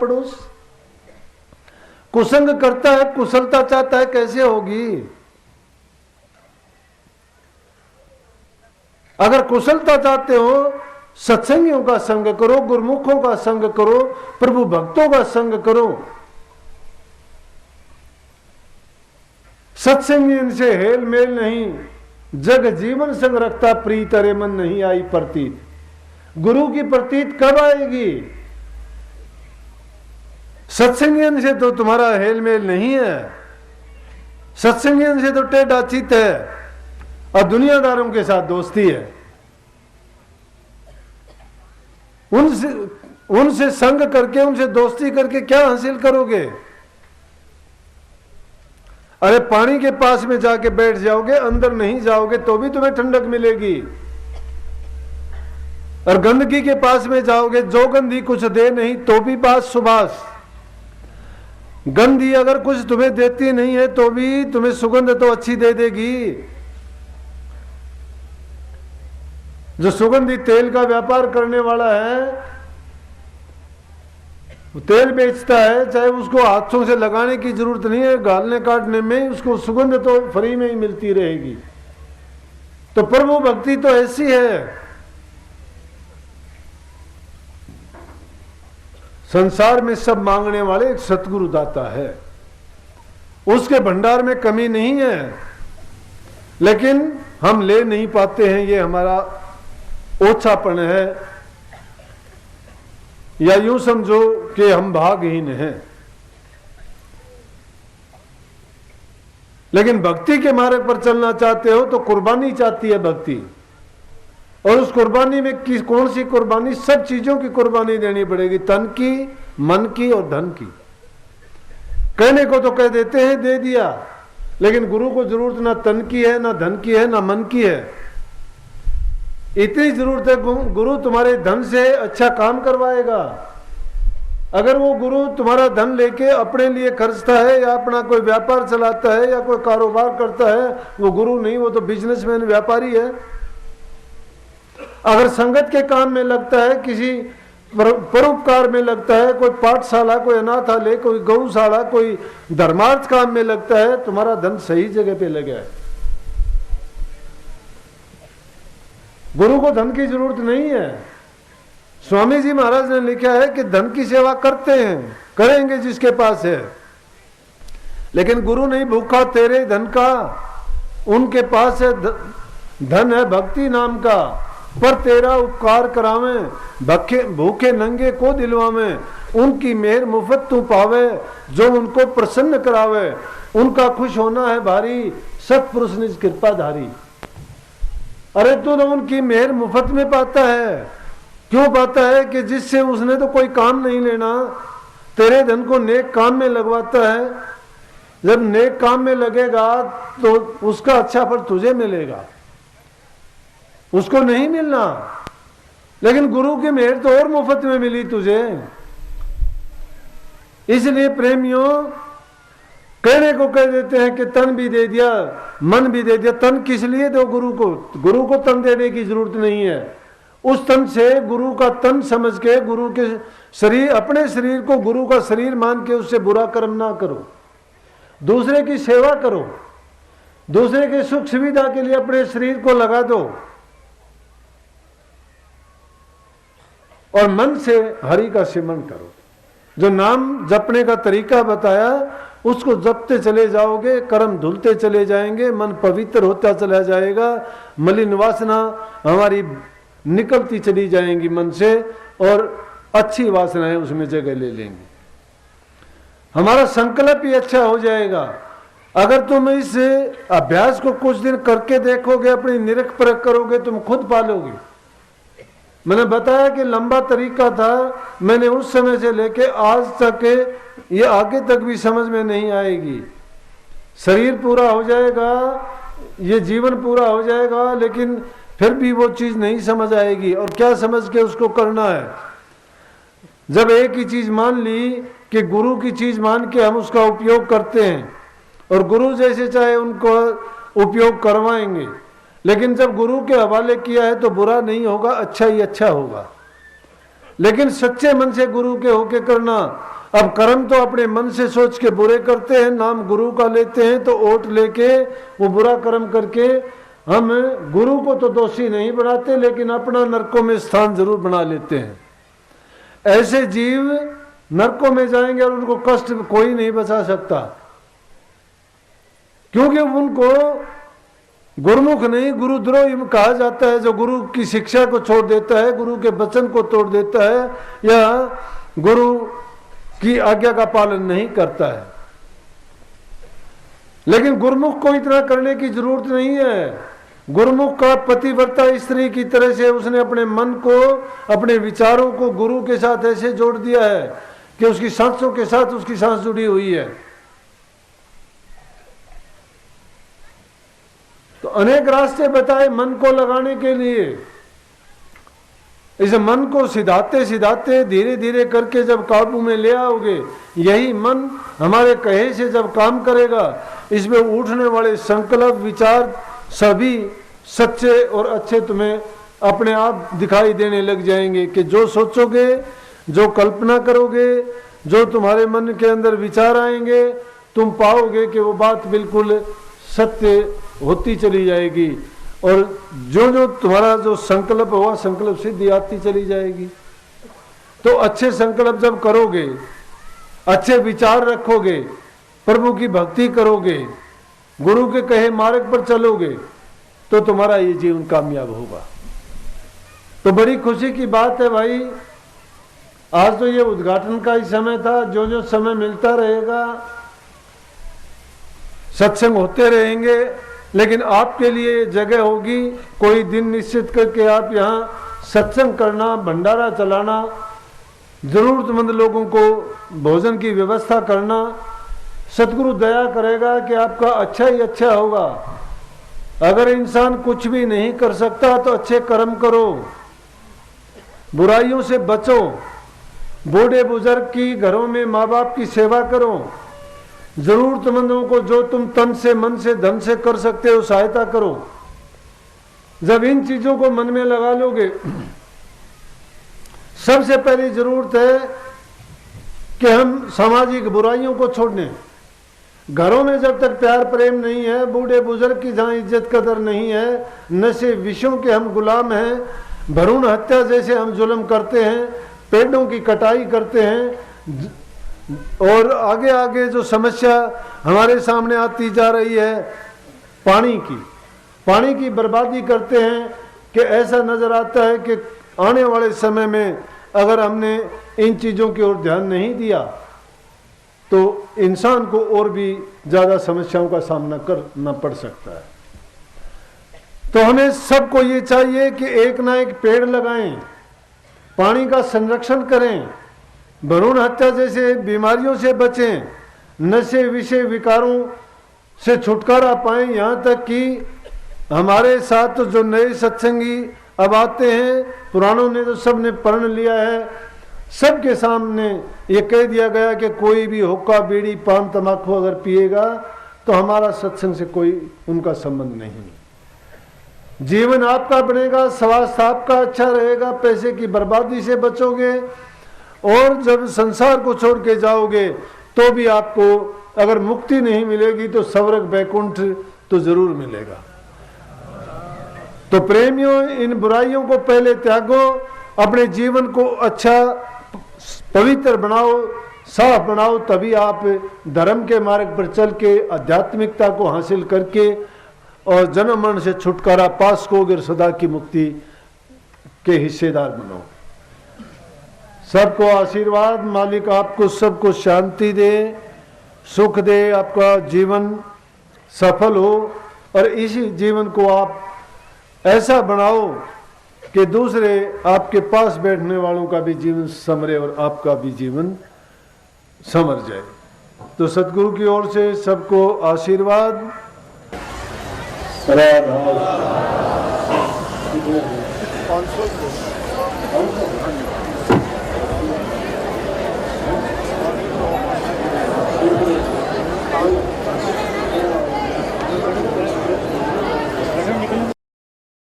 पड़ोस। कुसंग करता है, कुशलता चाहता है, कैसे होगी? अगर कुशलता चाहते हो, सत्संगियों का संग करो, गुरुमुखों का संग करो, प्रभु भक्तों का संग करो। सत्संगी से हेल मेल नहीं, जग जीवन संग रखता प्रीत, अरे मन नहीं आई प्रतीत। गुरु की प्रतीत कब आएगी? सत्संगियन से तो तुम्हारा हेल मेल नहीं है, सत्संगियन से तो टेढ़ा चित है और दुनियादारों के साथ दोस्ती है। उनसे संग करके, उनसे दोस्ती करके क्या हासिल करोगे? अरे पानी के पास में जाके बैठ जाओगे, अंदर नहीं जाओगे तो भी तुम्हें ठंडक मिलेगी। और गंदगी के पास में जाओगे, जो गंदी कुछ दे नहीं तो भी बात सुबास। गंदी अगर कुछ तुम्हें देती नहीं है तो भी तुम्हें सुगंध तो अच्छी दे देगी। जो सुगंधी तेल का व्यापार करने वाला है, वो तेल बेचता है, चाहे उसको हाथों से लगाने की जरूरत नहीं है, गालने काटने में उसको सुगंध तो फ्री में ही मिलती रहेगी। तो प्रभु भक्ति तो ऐसी है। संसार में सब मांगने वाले एक सतगुरु दाता है, उसके भंडार में कमी नहीं है, लेकिन हम ले नहीं पाते हैं। ये हमारा ओछापन है, या यूं समझो कि हम भागहीन हैं। लेकिन भक्ति के मार्ग पर चलना चाहते हो तो कुर्बानी चाहती है भक्ति। और उस कुर्बानी में कौन सी कुर्बानी? सब चीजों की कुर्बानी देनी पड़ेगी, तन की, मन की और धन की। कहने को तो कह देते हैं दे दिया, लेकिन गुरु को जरूरत ना तन की है, ना धन की है, ना मन की है। इतनी जरूरत है गुरु तुम्हारे धन से अच्छा काम करवाएगा। अगर वो गुरु तुम्हारा धन लेके अपने लिए खर्चता है, या अपना कोई व्यापार चलाता है, या कोई कारोबार करता है, वो गुरु नहीं, वो तो बिजनेसमैन, व्यापारी है। अगर संगत के काम में लगता है, किसी परोपकार में लगता है, कोई पाठशाला, कोई अनाथालय, कोई गौशाला, कोई धर्मार्थ काम में लगता है, तुम्हारा धन सही जगह पे लगा है। गुरु को धन की जरूरत नहीं है। स्वामी जी महाराज ने लिखा है कि धन की सेवा करते हैं, करेंगे जिसके पास है, लेकिन गुरु नहीं भूखा तेरे धन का, उनके पास है धन है भक्ति नाम का। पर तेरा उपकार करावे, भूखे नंगे को दिलवावे, उनकी मेहर मुफ्त तू पावे, जो उनको प्रसन्न करावे, उनका खुश होना है भारी, सतपुरुष निज कृपाधारी। अरे तू तो उनकी मेहर मुफ्त में पाता है। क्यों पाता है? कि जिससे उसने तो कोई काम नहीं लेना, तेरे धन को नेक काम में लगवाता है। जब नेक काम में लगेगा तो उसका अच्छा फल तुझे मिलेगा, उसको नहीं मिलना। लेकिन गुरु की मेहर तो और मुफ्त में मिली तुझे। इसलिए प्रेमियों, कहने को कह देते हैं कि तन भी दे दिया, मन भी दे दिया। तन किस लिए दो गुरु को? गुरु को तन देने की जरूरत नहीं है। उस तन से गुरु का तन समझ के, गुरु के शरीर, अपने शरीर को गुरु का शरीर मान के उससे बुरा कर्म ना करो। दूसरे की सेवा करो, दूसरे के सुख सुविधा के लिए अपने शरीर को लगा दो, और मन से हरि का सिमरन करो। जो नाम जपने का तरीका बताया, उसको जपते चले जाओगे, कर्म धुलते चले जाएंगे, मन पवित्र होता चला जाएगा, मलिन वासना हमारी निकलती चली जाएंगी मन से, और अच्छी वासनाएं उसमें जगह ले लेंगी। हमारा संकल्प ही अच्छा हो जाएगा। अगर तुम इस अभ्यास को कुछ दिन करके देखोगे, अपनी निरख परख करोगे, तुम खुद पालोगे। मैंने बताया कि लंबा तरीका था, मैंने उस समय से लेके आज तक, ये आगे तक भी समझ में नहीं आएगी। शरीर पूरा हो जाएगा, ये जीवन पूरा हो जाएगा, लेकिन फिर भी वो चीज नहीं समझ आएगी। और क्या समझ के उसको करना है? जब एक ही चीज मान ली कि गुरु की चीज मान के हम उसका उपयोग करते हैं, और गुरु जैसे चाहे उनको उपयोग करवाएंगे, लेकिन जब गुरु के हवाले किया है तो बुरा नहीं होगा, अच्छा ही अच्छा होगा। लेकिन सच्चे मन से गुरु के होके करना। अब कर्म तो अपने मन से सोच के बुरे करते हैं, नाम गुरु का लेते हैं, तो ओट लेके वो बुरा कर्म करके हम गुरु को तो दोषी नहीं बनाते, लेकिन अपना नरकों में स्थान जरूर बना लेते हैं। ऐसे जीव नरकों में जाएंगे और उनको कष्ट कोई नहीं बचा सकता, क्योंकि उनको गुरुमुख नहीं गुरुद्रोही कहा जाता है। जो गुरु की शिक्षा को छोड़ देता है, गुरु के वचन को तोड़ देता है या गुरु की आज्ञा का पालन नहीं करता है। लेकिन गुरुमुख को इतना करने की जरूरत नहीं है। गुरुमुख का पतिव्रता स्त्री की तरह से उसने अपने मन को, अपने विचारों को गुरु के साथ ऐसे जोड़ दिया है कि उसकी सांसों के साथ उसकी सांस जुड़ी हुई है। तो अनेक रास्ते बताए मन को लगाने के लिए। इस मन को सिधाते सिधाते धीरे धीरे करके जब काबू में ले आओगे, यही मन हमारे कहे से जब काम करेगा, इसमें उठने वाले संकल्प विचार सभी सच्चे और अच्छे तुम्हें अपने आप दिखाई देने लग जाएंगे। कि जो सोचोगे, जो कल्पना करोगे, जो तुम्हारे मन के अंदर विचार आएंगे, तुम पाओगे कि वो बात बिल्कुल सत्य होती चली जाएगी। और जो जो तुम्हारा जो संकल्प हुआ, संकल्प सिद्धि आती चली जाएगी। तो अच्छे संकल्प जब करोगे, अच्छे विचार रखोगे, प्रभु की भक्ति करोगे, गुरु के कहे मार्ग पर चलोगे, तो तुम्हारा ये जीवन कामयाब होगा। तो बड़ी खुशी की बात है भाई, आज तो ये उद्घाटन का ही समय था। जो जो समय मिलता रहेगा सत्संग होते रहेंगे, लेकिन आपके लिए जगह होगी। कोई दिन निश्चित करके आप यहाँ सत्संग करना, भंडारा चलाना, जरूरतमंद लोगों को भोजन की व्यवस्था करना। सतगुरु दया करेगा कि आपका अच्छा ही अच्छा होगा। अगर इंसान कुछ भी नहीं कर सकता तो अच्छे कर्म करो, बुराइयों से बचो, बूढ़े बुजुर्ग की घरों में माँ बाप की सेवा करो, जरूरतमंदों को जो तुम तन से, मन से, धन से कर सकते हो सहायता करो। जब इन चीजों को मन में लगा लोगे, सबसे पहली जरूरत है कि हम सामाजिक बुराइयों को छोड़ने। घरों में जब तक प्यार प्रेम नहीं है, बूढ़े बुजुर्ग की जहां इज्जत कदर नहीं है, नशे विषयों के हम गुलाम हैं, भ्रूण हत्या जैसे हम जुल्म करते हैं, पेड़ों की कटाई करते हैं, और आगे आगे जो समस्या हमारे सामने आती जा रही है पानी की बर्बादी करते हैं, कि ऐसा नजर आता है कि आने वाले समय में अगर हमने इन चीजों की ओर ध्यान नहीं दिया तो इंसान को और भी ज्यादा समस्याओं का सामना करना पड़ सकता है। तो हमें सबको ये चाहिए कि एक ना एक पेड़ लगाएं, पानी का संरक्षण करें, भ्रूण हत्या जैसे बीमारियों से बचें, नशे विषय विकारों से छुटकारा पाएं। यहाँ तक कि हमारे साथ जो नए सत्संगी अब आते हैं, पुरानों ने तो सबने पढ़ लिया है, सबके सामने ये कह दिया गया कि कोई भी हुक्का बीड़ी पान तंबाकू अगर पिएगा तो हमारा सत्संग से कोई उनका संबंध नहीं। जीवन आपका बनेगा, स्वास्थ्य आपका अच्छा रहेगा, पैसे की बर्बादी से बचोगे, और जब संसार को छोड़ के जाओगे तो भी आपको अगर मुक्ति नहीं मिलेगी तो स्वर्ग वैकुंठ तो जरूर मिलेगा। तो प्रेमियों, इन बुराइयों को पहले त्यागो, अपने जीवन को अच्छा पवित्र बनाओ, साफ बनाओ, तभी आप धर्म के मार्ग पर चल के आध्यात्मिकता को हासिल करके और जन्म मरण से छुटकारा पा सकोगे और सदा की मुक्ति के हिस्सेदार बनो। सबको आशीर्वाद, मालिक आपको सबको शांति दे, सुख दे, आपका जीवन सफल हो, और इसी जीवन को आप ऐसा बनाओ कि दूसरे आपके पास बैठने वालों का भी जीवन संवरे और आपका भी जीवन संवर जाए। तो सतगुरु की ओर से सबको आशीर्वाद। राधा